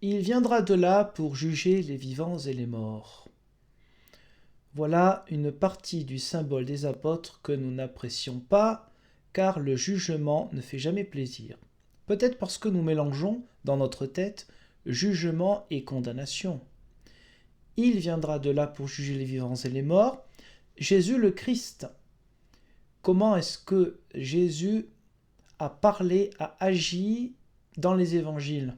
Il viendra de là pour juger les vivants et les morts. Voilà une partie du symbole des apôtres que nous n'apprécions pas, car le jugement ne fait jamais plaisir. Peut-être parce que nous mélangeons, dans notre tête, jugement et condamnation. Il viendra de là pour juger les vivants et les morts. Jésus le Christ. Comment est-ce que Jésus a parlé, a agi dans les évangiles?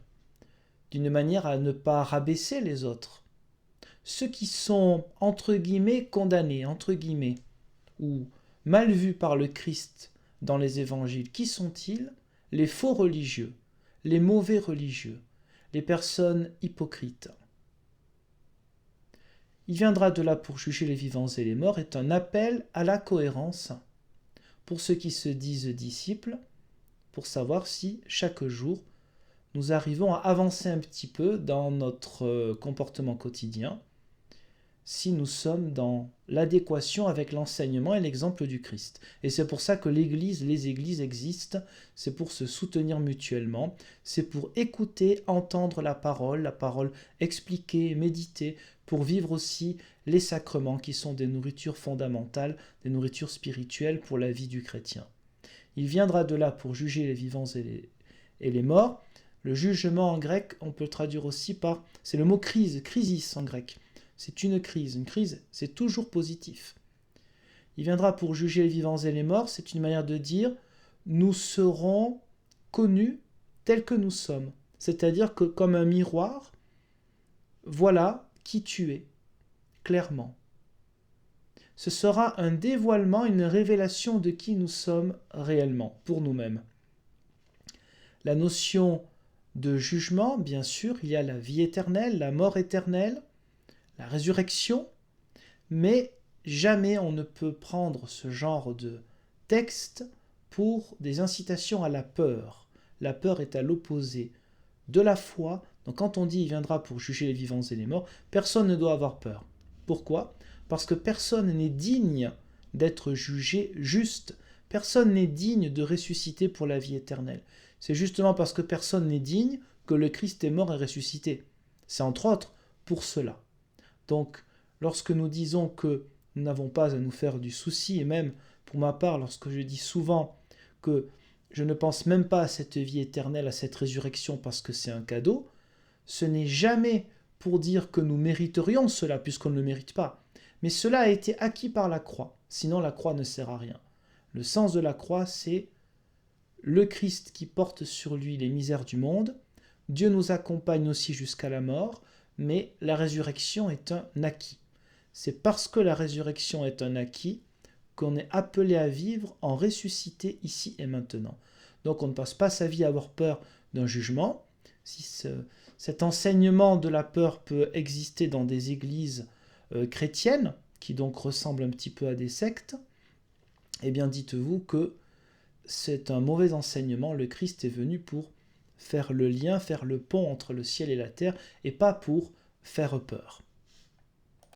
D'une manière à ne pas rabaisser les autres. Ceux qui sont, entre guillemets, condamnés, entre guillemets, ou mal vus par le Christ dans les évangiles, qui sont-ils? Les faux religieux, les mauvais religieux, les personnes hypocrites. Il viendra de là pour juger les vivants et les morts est un appel à la cohérence pour ceux qui se disent disciples, pour savoir si chaque jour nous arrivons à avancer un petit peu dans notre comportement quotidien, si nous sommes dans l'adéquation avec l'enseignement et l'exemple du Christ. Et c'est pour ça que les églises existent, c'est pour se soutenir mutuellement, c'est pour écouter, entendre la parole expliquée, méditer, pour vivre aussi les sacrements qui sont des nourritures fondamentales, des nourritures spirituelles pour la vie du chrétien. Il viendra de là pour juger les vivants et les morts. Le jugement en grec, on peut le traduire aussi par, c'est le mot crise, crisis en grec. C'est une crise, c'est toujours positif. Il viendra pour juger les vivants et les morts, c'est une manière de dire, nous serons connus tels que nous sommes. C'est-à-dire que comme un miroir, voilà qui tu es, clairement. Ce sera un dévoilement, une révélation de qui nous sommes réellement, pour nous-mêmes. La notion de jugement, bien sûr, il y a la vie éternelle, la mort éternelle, la résurrection, mais jamais on ne peut prendre ce genre de texte pour des incitations à la peur. La peur est à l'opposé de la foi. Donc quand on dit « il viendra pour juger les vivants et les morts », personne ne doit avoir peur. Pourquoi ? Parce que personne n'est digne d'être jugé juste. Personne n'est digne de ressusciter pour la vie éternelle. C'est justement parce que personne n'est digne que le Christ est mort et ressuscité. C'est entre autres pour cela. Donc, lorsque nous disons que nous n'avons pas à nous faire du souci, et même pour ma part, lorsque je dis souvent que je ne pense même pas à cette vie éternelle, à cette résurrection parce que c'est un cadeau, ce n'est jamais pour dire que nous mériterions cela, puisqu'on ne le mérite pas. Mais cela a été acquis par la croix, sinon la croix ne sert à rien. Le sens de la croix, c'est le Christ qui porte sur lui les misères du monde. Dieu nous accompagne aussi jusqu'à la mort, mais la résurrection est un acquis. C'est parce que la résurrection est un acquis qu'on est appelé à vivre en ressuscité ici et maintenant. Donc on ne passe pas sa vie à avoir peur d'un jugement. Si cet enseignement de la peur peut exister dans des églises chrétiennes, qui donc ressemblent un petit peu à des sectes, eh bien dites-vous que c'est un mauvais enseignement. Le Christ est venu pour faire le lien, faire le pont entre le ciel et la terre, et pas pour faire peur.